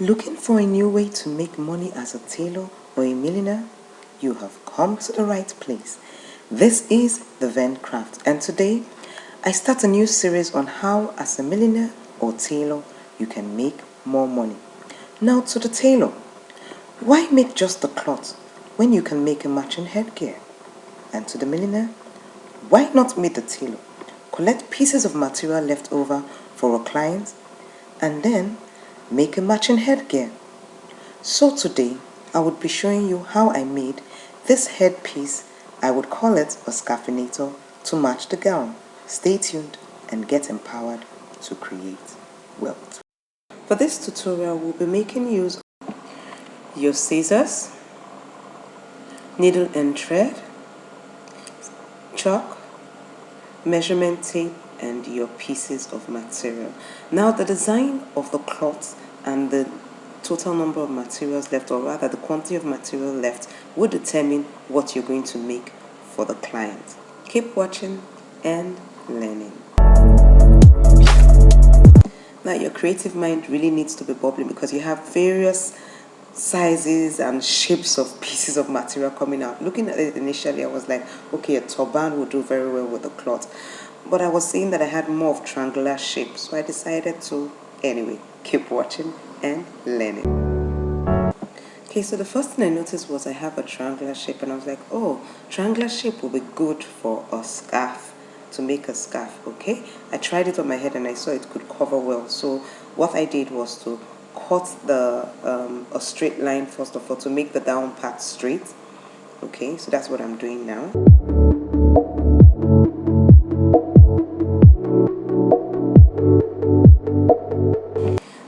Looking for a new way to make money as a tailor or a milliner? You have come to the right place. This is the Venn Craft, and today I start a new series on how as a milliner or tailor you can make more money. Now to the tailor. Why make just the cloth when you can make a matching headgear? And to the milliner, why not meet the tailor? Collect pieces of material left over for a client and then make a matching headgear. So today I would be showing you how I made this headpiece. I would call it a Scarfinator to match the gown. Stay tuned and get empowered to create wealth. For this tutorial we'll be making use of your scissors, needle and thread, chalk, measurement tape, and your pieces of material. Now the design of the cloth and the total number of materials left, or rather the quantity of material left, will determine what you're going to make for the client. Keep watching and learning. Now your creative mind really needs to be bubbling because you have various sizes and shapes of pieces of material coming out. Looking at it initially, I was like, okay, a turban would do very well with the cloth, but I was seeing that I had more of triangular shape, so I decided to anyway. Keep watching and learning. Okay, so the first thing I noticed was I have a triangular shape, and I was like, oh, triangular shape will be good for a scarf, to make a scarf. Okay, I tried it on my head and I saw it could cover well, so what I did was to cut the a straight line first of all to make the down part straight. Okay, so that's what I'm doing now.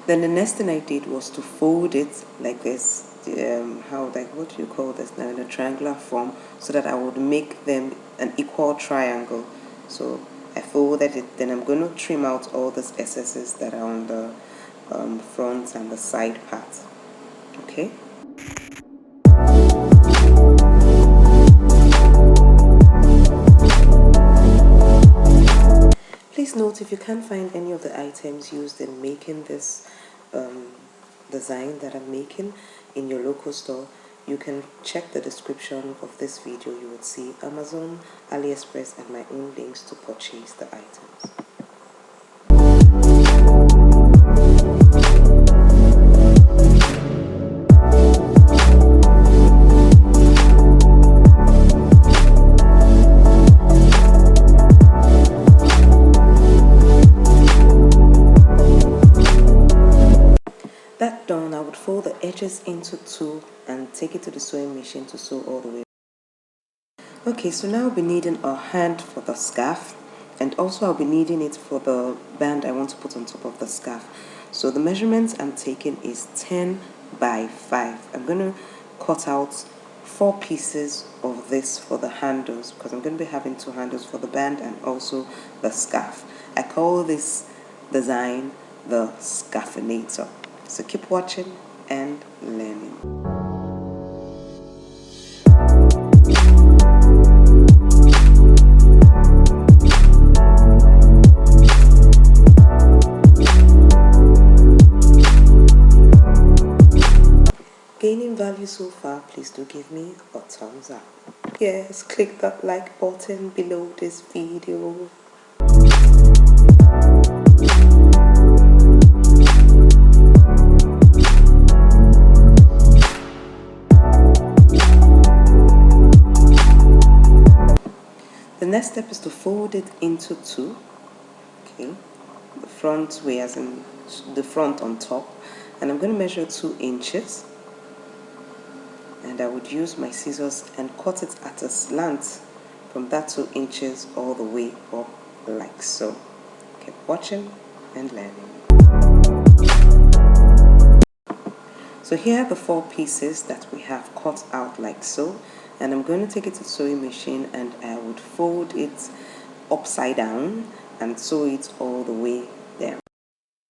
Then the next thing I did was to fold it like this, what do you call this now, in a triangular form, so that I would make them an equal triangle. So I folded it, then I'm going to trim out all these excesses that are on the front and the side part. Okay. Please note, if you can't find any of the items used in making this design that I'm making in your local store, you can check the description of this video. You would see Amazon, AliExpress, and my own links to purchase the items. That done, I would fold the edges into two and take it to the sewing machine to sew all the way. Okay, so now I'll be needing a hand for the scarf, and also I'll be needing it for the band I want to put on top of the scarf. So the measurements I'm taking is 10 by 5. I'm going to cut out 4 pieces of this for the handles, because I'm going to be having 2 handles for the band and also the scarf. I call this design the Scarfinator. So keep watching and learning. Gaining value so far, please do give me a thumbs up. Yes, click that like button below this video. The next step is to fold it into 2. Okay, the front way, as in the front on top, and I'm going to measure 2 inches, and I would use my scissors and cut it at a slant from that 2 inches all the way up like so. Keep watching and learning. So here are the 4 pieces that we have cut out like so, and I'm going to take it to the sewing machine and I would fold it upside down and sew it all the way down.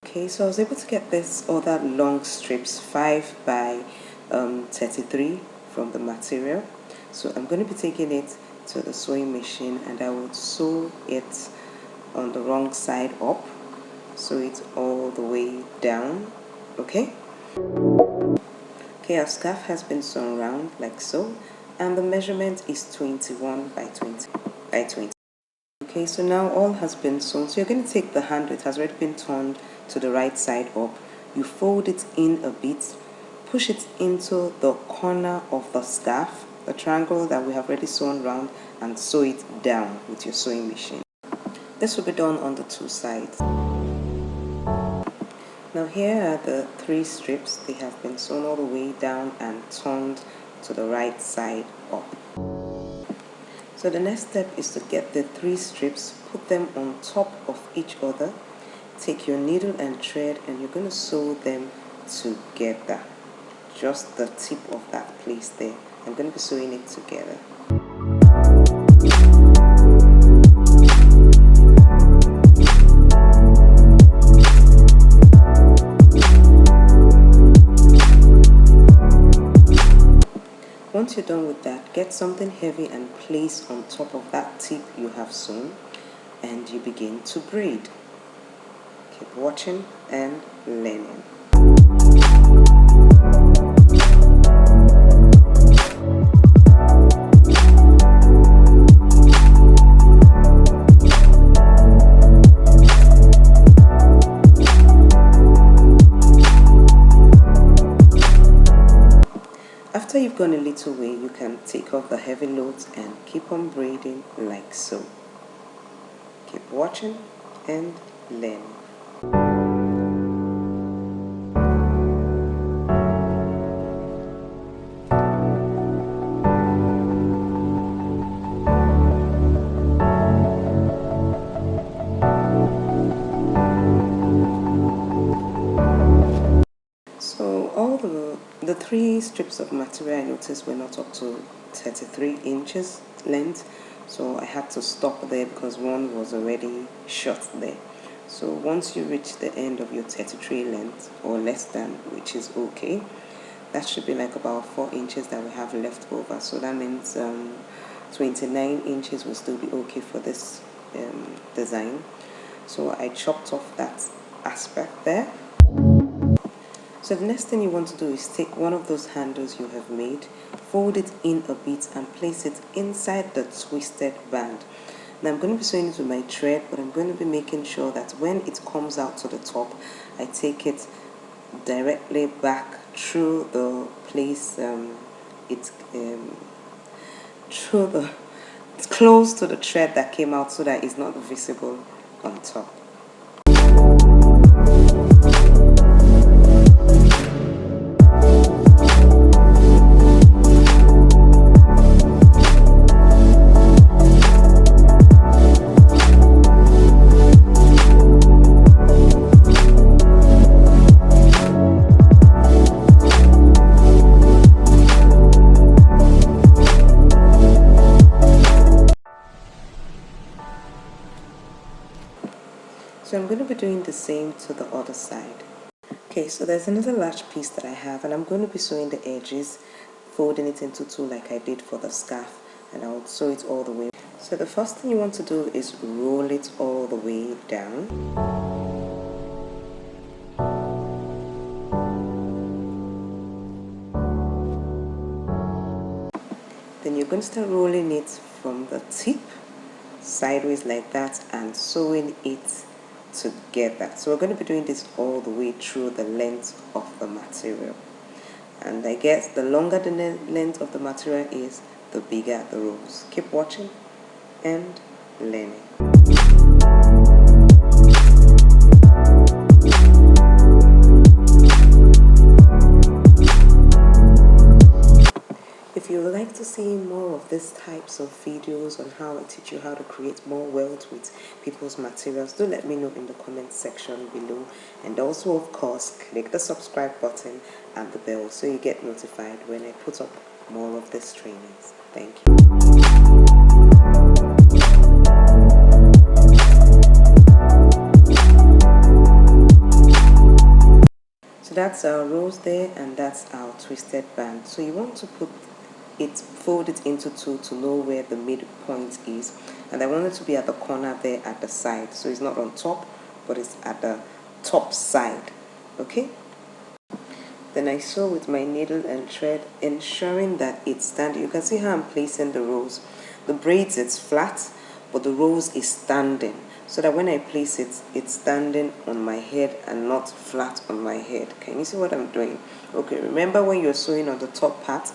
Okay, so I was able to get this other long strips, 5 by 33 from the material. So I'm going to be taking it to the sewing machine and I would sew it on the wrong side up, sew it all the way down. Okay, Okay, our scarf has been sewn round like so, and the measurement is 21 by 20. Okay, so now all has been sewn. So you're going to take the hand, it has already been turned to the right side up. You fold it in a bit, push it into the corner of the scarf, the triangle that we have already sewn round, and sew it down with your sewing machine. This will be done on the two sides. Now here are the 3 strips. They have been sewn all the way down and turned to the right side up. So the next step is to get the 3 strips, put them on top of each other, take your needle and thread, and you're going to sew them together. Just the tip of that place there. I'm going to be sewing it together. Once you're done with that, get something heavy and place on top of that tip you have sewn, and you begin to braid. Keep watching and learning. After you've gone a little way, you can take off the heavy loads and keep on braiding like so. Keep watching and learning. So all the 3 strips of material I noticed were not up to 33 inches length, so I had to stop there because one was already short there. So once you reach the end of your 33 length or less than, which is okay, that should be like about 4 inches that we have left over. So that means 29 inches will still be okay for this design. So I chopped off that aspect there. So the next thing you want to do is take one of those handles you have made, fold it in a bit and place it inside the twisted band. Now I'm going to be sewing it with my thread, but I'm going to be making sure that when it comes out to the top, I take it directly back through the place, it's close to the thread that came out so that it's not visible on top. So I'm going to be doing the same to the other side. Okay, so there's another large piece that I have, and I'm going to be sewing the edges, folding it into 2 like I did for the scarf, and I'll sew it all the way. So the first thing you want to do is roll it all the way down. Then you're going to start rolling it from the tip sideways like that and sewing it together. So we're going to be doing this all the way through the length of the material, and I guess the longer the length of the material is, the bigger the rolls. Keep watching and learning. If you would like to see more of these types of videos on how I teach you how to create more wealth with people's materials, do let me know in the comment section below. And also, of course, click the subscribe button and the bell so you get notified when I put up more of these trainings. Thank you. So that's our rows there, and that's our twisted band. So you want to fold it into 2 to know where the midpoint is, and I want it to be at the corner there at the side, so it's not on top but it's at the top side. Okay, Then I sew with my needle and thread, ensuring that it's standing. You can see how I'm placing the rows. The braids, it's flat, but the rows is standing, so that when I place it, it's standing on my head and not flat on my head. Can you see what I'm doing? Okay, remember when you're sewing on the top part,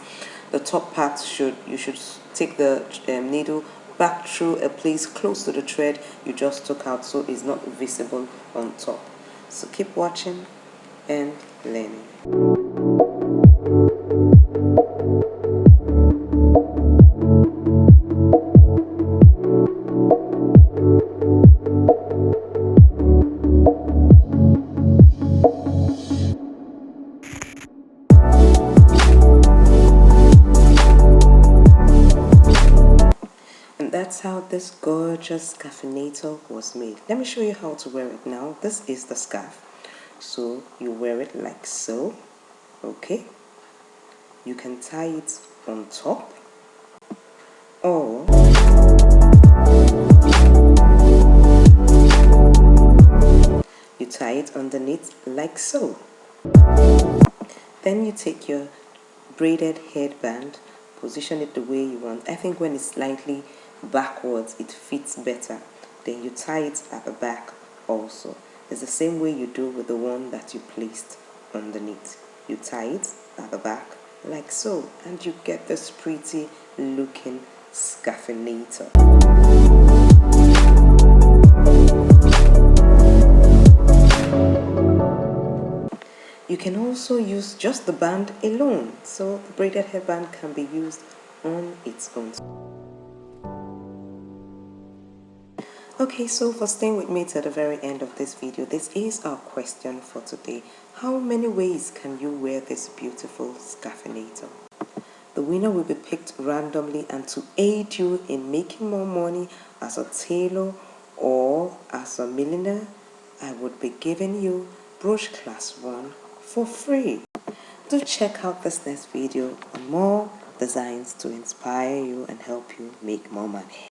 you should take the needle back through a place close to the thread you just took out, so it's not visible on top. So keep watching and learning. And that's how this gorgeous scarfinator was made. Let me show you how to wear it now. This is the scarf. So you wear it like so. Okay. You can tie it on top, or you tie it underneath like so. Then you take your braided headband, position it the way you want. I think when it's slightly backwards, it fits better. Then you tie it at the back also. It's the same way you do with the one that you placed underneath. You tie it at the back like so, and you get this pretty looking scarfinator. You can also use just the band alone, so the braided headband can be used on its own. Okay, so for staying with me to the very end of this video, this is our question for today. How many ways can you wear this beautiful scarfinator? The winner will be picked randomly, and to aid you in making more money as a tailor or as a milliner, I would be giving you Brooch Class 1 for free. Do check out this next video on more designs to inspire you and help you make more money.